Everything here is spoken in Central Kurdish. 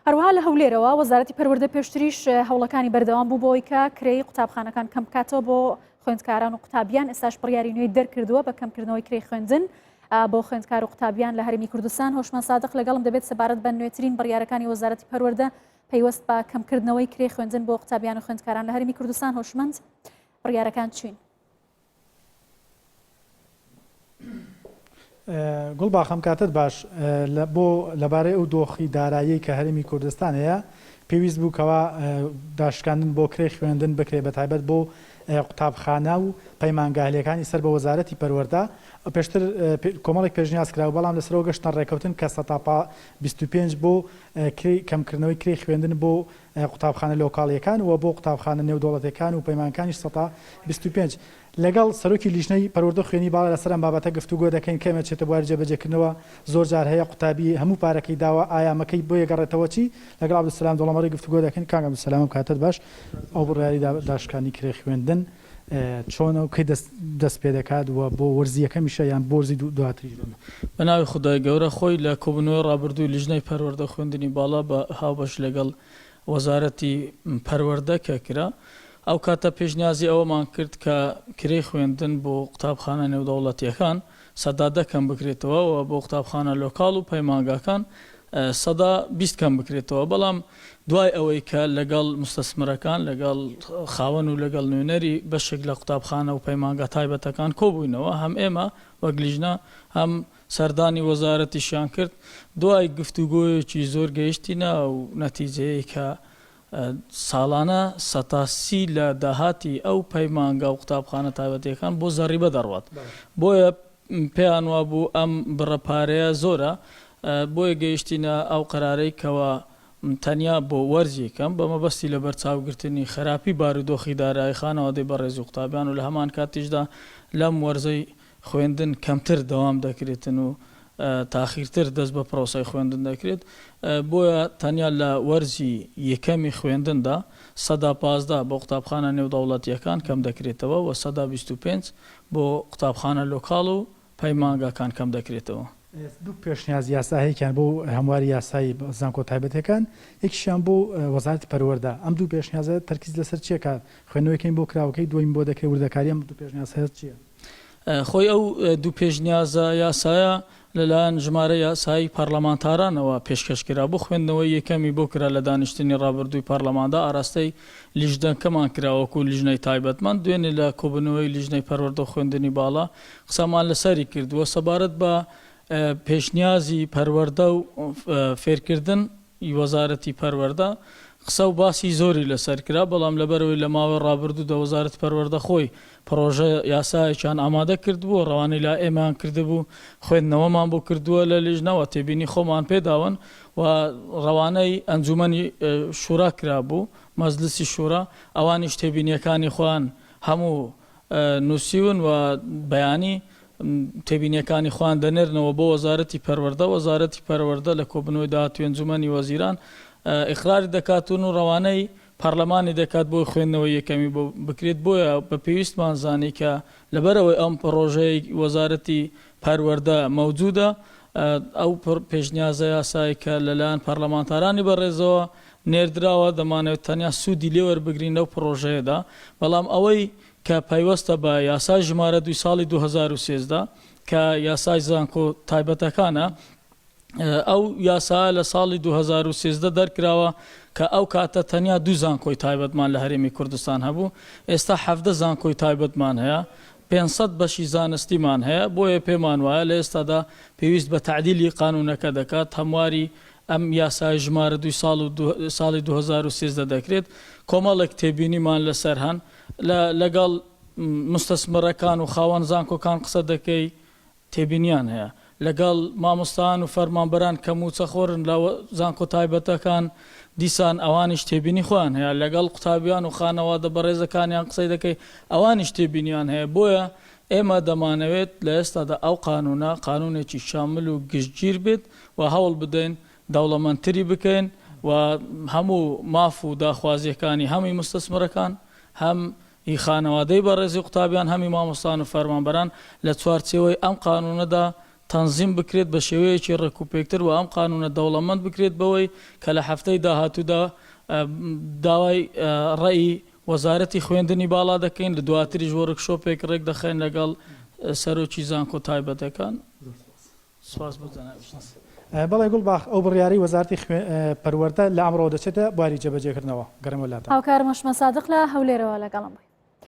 هەروەها لە هەولێرەوە وەزارەتی پەروەردە پێشتریش هەوڵەکانی بەردەوام بوو بۆی کە کرێی قوتابخانەکان کەم بکاتەوە بۆ خوێندکاران و قوتابیان. ئێستاش بڕیاری نوێی دەرکردووە بە کەمکردنەوەی کرێی خوێندن بۆ خوێندکار و قوتابیان لە هەرێمی کوردستان. هۆشمان سادق لەگەڵم دەبێت سەبارەت بە نوێترین بڕیارەکانی وەزارەتی پەروەردە پەیوەست بە کەمکردنەوەی کرێی خوێندن بۆ قوتابیان و خوێندکاران لە هەرێمی کوردستان. هۆشمەند بڕیارەکان چین؟ گوڵباخەم کاتت باش بۆ لەبارەی ئەو دۆخی دارایی کە هەرێمی کوردستان هەیە پێویست بوو کەوا داشکاندن بۆ کرێی خوێندن بکرێ بەتایبەت بۆ قوتابخانە و پەیمانگاهلەکانی سەر بە وەزارەتی پەروەردە. پێشتر کۆمەڵێک پێشنیاز کراوە بەڵام لەسەرەوە گەشتە ڕێکەوتن کە سەتاپا 25 بۆ کەمکردنەوەی کرێی خوێندن بۆ قوتابخانە لۆکاڵیەکان و بۆ قوتابخانە نێودوڵەتەکان و پەیمانەکانیش 25 لەگەڵ سەرۆکی لیژنەی پەروەردە خوێنی باڵا لەسەر ئەم بابەتە گفتوگۆ دەکەین کەمە چێتە بواری جێبەجێکردنەوە. زۆر جار هەیە قوتابی هەموو پارەکەی داوە ئایامەکەی بۆ یەگەڕێتەوە چی لەگەڵ عەبدولسەلام دەوڵەمەڕی گفتوگۆ دەکەین. کاک عەبدولسەلام کاتت باش ئەو بڕیاری داشکانی کرێی خوێندن چۆنە و کەی دەست پێ دەکات و بۆ وەرزیەکەمیشە یان بۆ وەرزی دواتریش بە ناوی خودای گەورە خۆی لە کۆبوونەوەی ڕابردووی لیژنەی پەروەردە خوێندنی باڵا بە هاوبەش لەگەڵ وەزارەتی پەروەردە کە کرا ئەو کاتە پێشنیازی ئەوەمان کرد کە کرێی خوێندن بۆ قوتابخانە نێودەوڵەتیەکان سەدا 10 کەم بکرێتەوە و بۆ قوتابخانە لۆکاڵ و پەیمانگاکان سەدا 20 کەم بکرێتەوە. بەڵام دوای ئەوەی کە لەگەڵ مستەسمرەکان لەگەڵ خاوەن و لەگەڵ نوێنەری بەشێک لە قوتابخانە و پەیمانگا تایبەتەکان کۆبووینەوە هەم ئێمە وەک لیژنە هەم سەردانی وەزارەتیشیان کرد. دوای گفتوگۆیەکی زۆر گەیشتینە و نەتیجەیە کە ساڵانە 130 لە داهاتی ئەو پەیمانگا و قوتابخانە تایبەتیەکان بۆ زەریبە دەڕوات. بۆیە پێیان وا بوو ئەم بڕەپارەیە زۆرە، بۆیە گەیشتینە ئەو قەرارەی کەوە تەنیا بۆ وەرزێکم بە مەبەستی لە بەرچاوگرتنی خراپی بارودۆخی دارایی خانەوادەی بەڕێزی قوتابیان و لە هەمان کاتیشدا لەم وەرزەی خوێندن کەمتر دەوام دەکرێتن و تاخیرتر دەست بە پرۆسەی خوێندن دەکرێت. بۆیە تەنیا لە وەرزی یەکەمی خوێندندا 115 بۆ قوتابخانە نێودەوڵەتیەکان کەم دەکرێتەوە و 125 بۆ قوتابخانە لۆکاڵ و پەیمانگاکان کەم دەکرێتەوە. دوو پێشنیاز یاساهەیەکیان بۆ هەمواری یاسایی زانکۆ تایبەتەکان، یەکیشیان بۆ وەزارەتی پەروەردە. ئەم دوو پێشنیازە تەرکیز لەسەر چییە کات خوێندنەوەیەکەین بۆ کراوەکەی دویم بۆ دەکرێت وردەکاری ئەم دوو پێشنیاز هەیە چییە؟ خۆی ئەو دوو پێشنیازە یاسایە لەلایەن ژمارە یاسایی پەرلەمانتارانەوە پێشکەشکرا بۆ خوێندنەوەی یەکەمی بۆ کرا لە دانیشتنی ڕابردووی پەرلەماندا ئاراستەی لیژنەکەمان کراوەکو لیژنەی تایبەتمان. دوێنێ لە کۆبوونەوەی لیژنەی پەروەردە خوێندنی باڵا قسەمان لەسەری کردووە سەبارەت بە پێشنیازی پەروەردە و فێرکردن وەزارەتی پەروەردە قسە و باسی زۆری لەسەر کرا. بەڵام لەبەرەوەی لە ماوەی ڕابردوودا وەزارەتی پەروەردە خۆی پرۆژە یاسایەکیان ئامادە کردبووە، ڕەوانەی لا ئێمەیان کردبوو، خوێندنەوەمان بۆ کردووە لە لیژنەوە تێبینی خۆمان پێداون و ڕەوانەی ئەنجومەنی شورا کرابوو، مەجلیسی شورا ئەوانیش تێبینیەکانی خۆیان هەموو نووسیون و بەیانی تێبینیەکانی خۆیان دەنێرنەوە بۆ وەزارەتی پەروەردە. وەزارەتی پەروەردە لە کۆبوونەوەی داهاتووی ئەنجومەنی وەزیران ئیقراری دەکاتون و ڕەوانەی پەرلەمانی دەکات بۆی خوێندنەوەی یەکەمی بۆ بکرێت. بۆیە بە پێویستمان زانی کە لەبەرەوەی ئەم پرۆژەی وەزارەتی پەروەردە مەوجودە ئەو پێشنیازە یاسایی کە لەلایەن پەرلەمانتارانی بەڕێزەوە نێردراوە دەمانەوێت تەنیا سوودی لێ وەربگرین لەو پرۆژەیەدا. بەڵام ئەوەی کە پەیوەستە بە یاسای ژمارە 2 ساڵی 2013 کە یاسای زانکۆ تایبەتەکانە، ئەو یاسا لە ساڵی 2013 دەرکراوە کە ئەو کاتە تەنیا 2 زانکۆی تایبەتمان لە هەرێمی کوردستان هەبوو. ئێستا 17 زانکۆی تایبەتمان هەیە، 500 بەشی زانستیمان هەیە. بۆیە پێمان وایە لە ئێستادا پێویست بە تعدیلی قانونەکە دەکات، هەمواری ئەم یاسای ژمارە 2 ساڵی 2013 دەکرێت. کۆمەڵێک تێبینیمان لەسەر هەن لەگەڵ مستەسمەرەکان و خاوەن زانکۆکان قسە دەکەی تێبینیان هەیە، لەگەڵ مامۆستایان و فەرمانبەران کە موچەخۆرن لە زانکۆ تایبەتەکان دیسان ئەوانیش تێبینی خۆیان هەیە، لەگەڵ قوتابیان و خانەوادە بەڕێزەکانیان قسەی دەکەی ئەوانیش تێبینیان هەیە. بۆیە ئێمە دەمانەوێت لە ئێستادا ئەو قانونە قانونێکی شامل و گشتگیر بێت و هەوڵ بدەین دەوڵەمەندتری بکەین و هەموو ماف و داخوازیەکانی هەمی مستەسمەرەکان هەم هی خانەوادەی بەڕێزی قوتابیان هەمی مامۆستان و فەرمانبەران لە چوارچێوەی ئەم قانونەدا تەنزیم بکرێت بە شێوەیەکی ڕێکوپێکتر و ئەم قانونە دەوڵەمەند بکرێت بەوەی کە لە هەفتەی داهاتوودا داوای ڕێی وەزارەتی خوێندنی باڵا دەکەین لە دواتریش وەرکشۆپێک ڕێک دەخەین لەگەڵ سەرۆکی زانکۆ تایبەتەکان. سپاس بۆ جەنابیشت. بەڵێ گوڵباخ ئەو بڕیاری وەزارەتی پەروەردە لە ئەمڕۆ دەچێتە بواری جێبەجێکردنەوە گەڕێمە وڵاتە. هاوکارمەش مەسادق لە هەولێرەوە لەگەڵم.